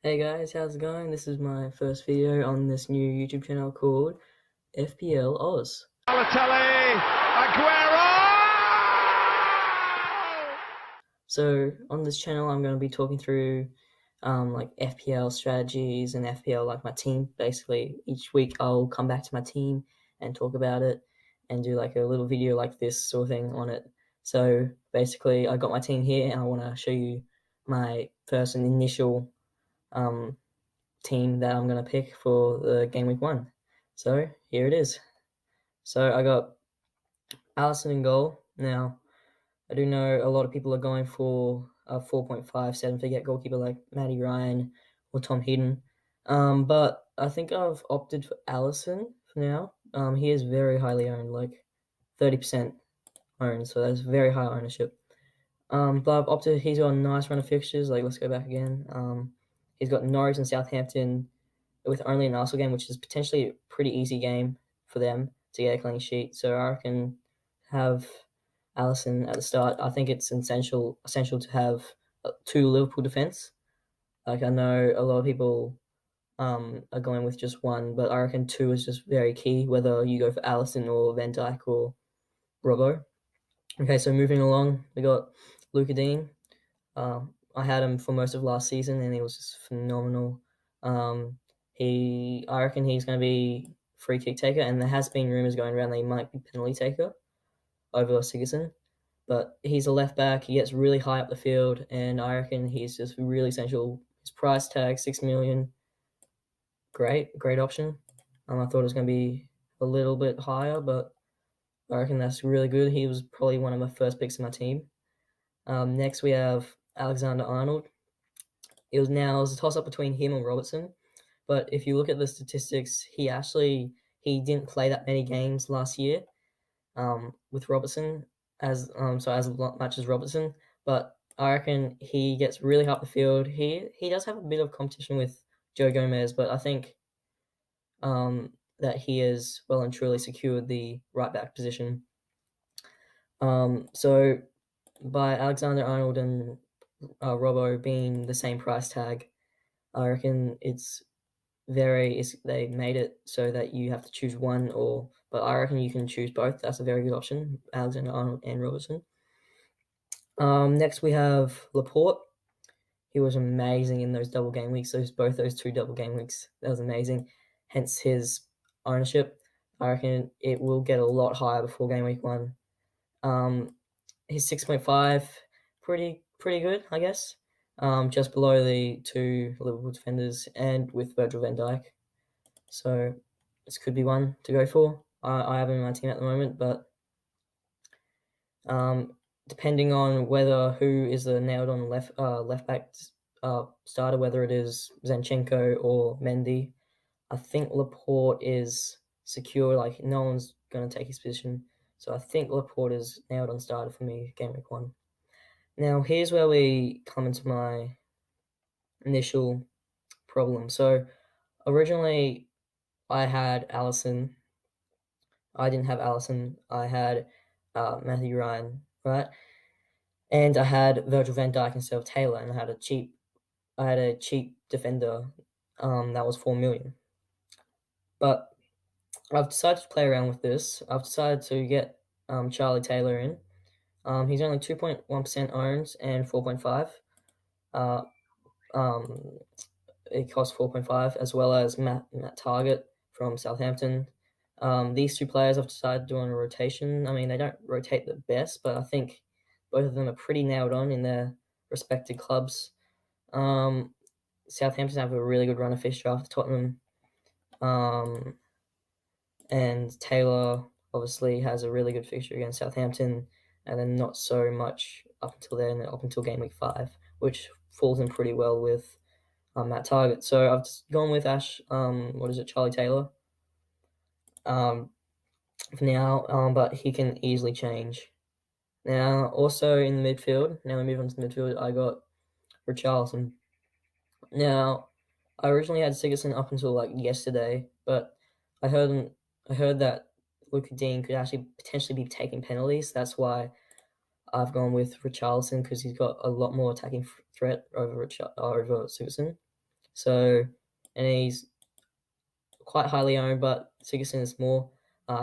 Hey guys, how's it going? This is my first video on this new YouTube channel called FPL Oz. Balotelli, Aguero! So on this channel, I'm going to be talking through like FPL strategies and FPL like my team. Basically, each week I'll come back to my team and talk about it and do like a little video like this sort of thing on it. So basically, I got my team here and I want to show you my first and initial team that I'm going to pick for the game week 1. So here it is. So I got Allison in goal. Now, I do know a lot of people are going for a 4.5 7-figure goalkeeper like Matty Ryan or Tom Heaton. But I think I've opted for Allison for now. He is very highly owned, like 30% owned, so that's very high ownership. But I've opted, he's got a nice run of fixtures. Like, let's go back again. He's got Norwich and Southampton with only an Arsenal game, which is potentially a pretty easy game for them to get a clean sheet. So I reckon have Allison at the start. I think it's essential to have two Liverpool defence. Like, I know a lot of people are going with just one, but I reckon two is just very key, whether you go for Allison or Van Dijk or Robbo. Okay, so moving along, we got Luka Dean. I had him for most of last season, and he was just phenomenal. I reckon he's going to be free kick taker, and there has been rumours going around that he might be penalty taker over Sigurdsson. But he's a left back. He gets really high up the field, and I reckon he's just really essential. His price tag, 6 million, great option. I thought it was going to be a little bit higher, but I reckon that's really good. He was probably one of my first picks in my team. Next, we have Alexander Arnold. It was a toss-up between him and Robertson. But if you look at the statistics, he didn't play that many games last year with Robertson as much as Robertson. But I reckon he gets really high up the field. He does have a bit of competition with Joe Gomez, but I think that he has well and truly secured the right back position. So by Alexander Arnold and Robbo being the same price tag, I reckon they made it so that you have to choose one, but I reckon you can choose both. That's a very good option, Alexander Arnold and Robertson. Next we have Laporte. He was amazing in those double game weeks. Both those two double game weeks, that was amazing. Hence his ownership. I reckon it will get a lot higher before game week 1. His 6.5, pretty good, I guess. Just below the two Liverpool defenders and with Virgil van Dijk. So this could be one to go for. I have him in my team at the moment, but depending on who is the nailed-on left back starter, whether it is Zinchenko or Mendy, I think Laporte is secure. Like, no one's going to take his position. So I think Laporte is nailed on starter for me, game week 1. Now, here's where we come into my initial problem. So originally, I had Allison. I didn't have Allison. I had Matthew Ryan, right? And I had Virgil van Dijk instead of Taylor, and I had a cheap defender that was 4 million. But I've decided to play around with this. I've decided to get Charlie Taylor in. He's only 2.1% owned and 4.5. It costs 4.5, as well as Matt Target from Southampton. These two players I've decided to do on a rotation. I mean, they don't rotate the best, but I think both of them are pretty nailed on in their respective clubs. Southampton have a really good run of fixture after Tottenham. And Taylor obviously has a really good fixture against Southampton, and then not so much up until game week 5, which falls in pretty well with Matt Target. So I've just gone with Charlie Taylor for now, but he can easily change. Now, also in the midfield, now we move on to the midfield, I got Richarlison. Now, I originally had Sigurdsson up until like yesterday, but I heard that Luka Dean could actually potentially be taking penalties. That's why I've gone with Richarlison, because he's got a lot more attacking threat over Sigurdsson. So, and he's quite highly owned, but Sigurdsson is more.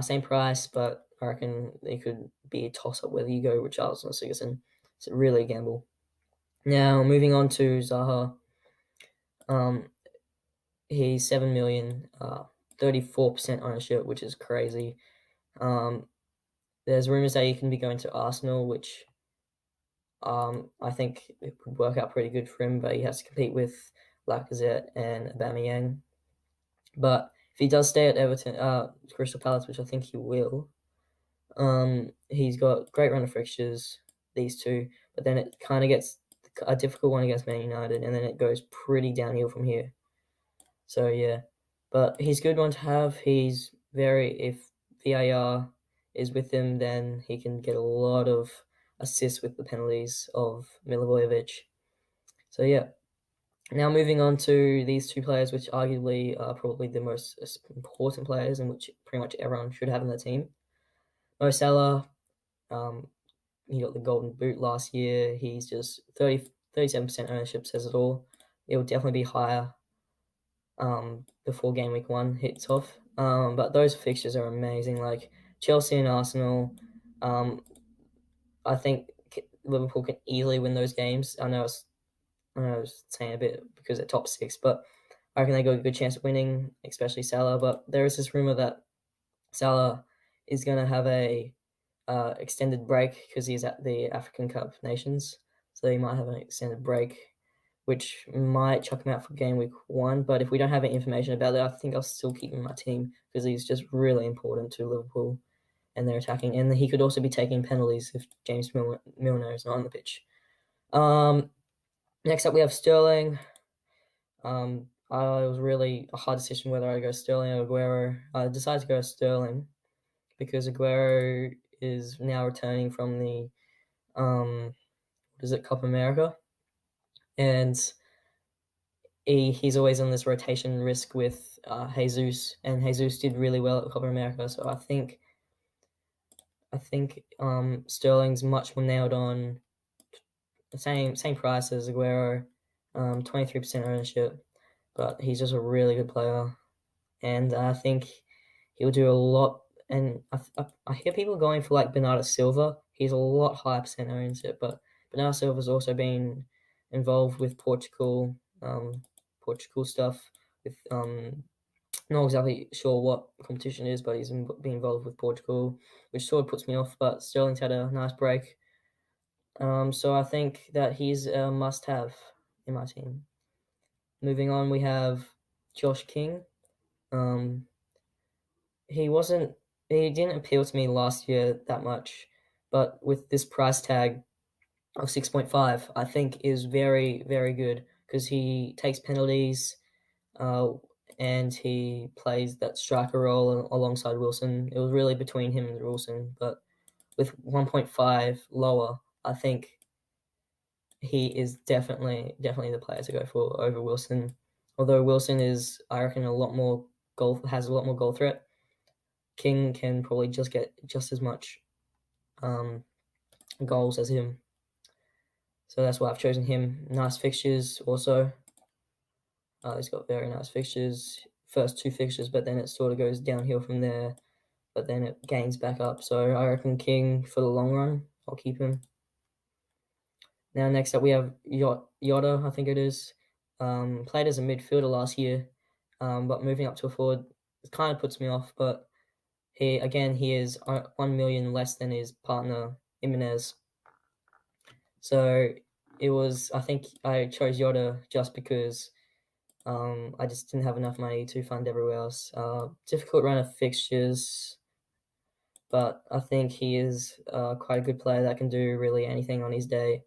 Same price, but I reckon it could be a toss-up whether you go Richarlison or Sigurdsson. It's really a gamble. Now, moving on to Zaha. Um, he's 7 million, 34% ownership, which is crazy. There's rumors that he can be going to Arsenal, which I think it would work out pretty good for him, but he has to compete with Lacazette and Aubameyang. But if he does stay at Everton, Crystal Palace, which I think he will, he's got great run of fixtures, these two, but then it kind of gets a difficult one against Man United, and then it goes pretty downhill from here. So yeah, but he's a good one to have. He's very, if VAR is with him, then he can get a lot of assists with the penalties of Milivojevic. So yeah. Now moving on to these two players, which arguably are probably the most important players, and which pretty much everyone should have in their team. Mo Salah, um, he got the Golden Boot last year. He's just 37% ownership says it all. It will definitely be higher before game week 1 hits off. But those fixtures are amazing. Like Chelsea and Arsenal, I think Liverpool can easily win those games. I was saying a bit because they're top 6, but I reckon they got a good chance of winning, especially Salah. But there is this rumor that Salah is going to have a extended break because he's at the African Cup of Nations, so he might have an extended break, which might chuck him out for game week 1. But if we don't have any information about that, I think I'll still keep him in my team because he's just really important to Liverpool and their attacking. And he could also be taking penalties if James Milner is not on the pitch. Next up, we have Sterling. I was really a hard decision whether I go Sterling or Aguero. I decided to go Sterling because Aguero is now returning from the what is it, Copa America, and he's always on this rotation risk with Jesus, and Jesus did really well at Copa America. So I think Sterling's much more nailed on. Same price as Aguero, 23% ownership, but he's just a really good player, and I think he'll do a lot. And I hear people going for like Bernardo Silva. He's a lot higher percent ownership, but Bernardo Silva's also been involved with Portugal stuff. With not exactly sure what competition it is, but he's been involved with Portugal, which sort of puts me off. But Sterling's had a nice break. So I think that he's a must-have in my team. Moving on, we have Josh King. Um, he wasn't. He didn't appeal to me last year that much, but with this price tag of 6.5, I think is very, very good because he takes penalties, uh, and he plays that striker role alongside Wilson. It was really between him and Wilson, but with 1.5 lower, I think he is definitely the player to go for over Wilson. Although Wilson is, I reckon, has a lot more goal threat. King can probably just get just as much um, goals as him. So that's why I've chosen him. Nice fixtures also. He's got very nice fixtures. First 2 fixtures, but then it sort of goes downhill from there. But then it gains back up. So I reckon King for the long run. I'll keep him. Now next up we have Yoda, I think it is. Played as a midfielder last year, but moving up to a forward it kind of puts me off. But he is 1 million less than his partner Jimenez. So it was. I think I chose Yoda just because I just didn't have enough money to fund everywhere else. Difficult run of fixtures, but I think he is quite a good player that can do really anything on the day.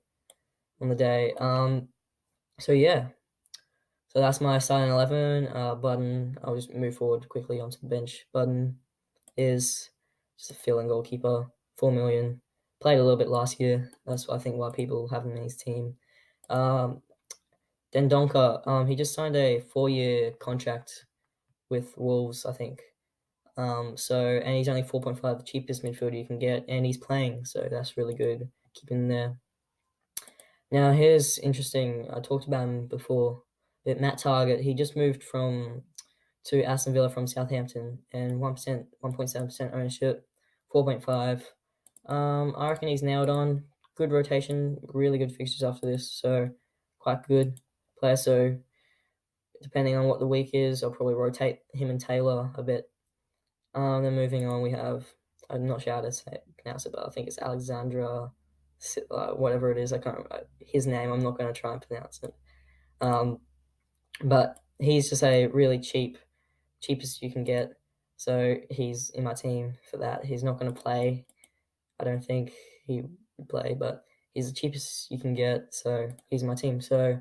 So yeah, so that's my starting 11. Button, I'll just move forward quickly onto the bench. Button is just a fill-in goalkeeper, 4 million. Played a little bit last year. That's I think why people have him in his team. Dendonka, he just signed a 4-year contract with Wolves, I think. And he's only 4.5, the cheapest midfielder you can get, and he's playing, so that's really good. Keep him there. Now here's interesting. I talked about him before Matt Target, he just moved to Aston Villa from Southampton, and 1.7% ownership, 4.5. I reckon he's nailed on. Good rotation, really good fixtures after this, so quite good player. So depending on what the week is, I'll probably rotate him and Taylor a bit. Then moving on, we have, I'm not sure how to pronounce it, but I think it's Alexandra, whatever it is. I can't remember his name. I'm not going to try and pronounce it. But he's just a really cheapest you can get. So he's in my team for that. He's not going to play. I don't think he would play, but he's the cheapest you can get. So he's my team. So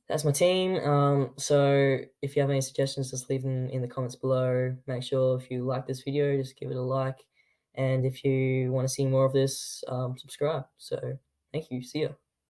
that's my team. So if you have any suggestions, just leave them in the comments below. Make sure if you like this video, just give it a like. And if you want to see more of this, subscribe. So thank you. See ya.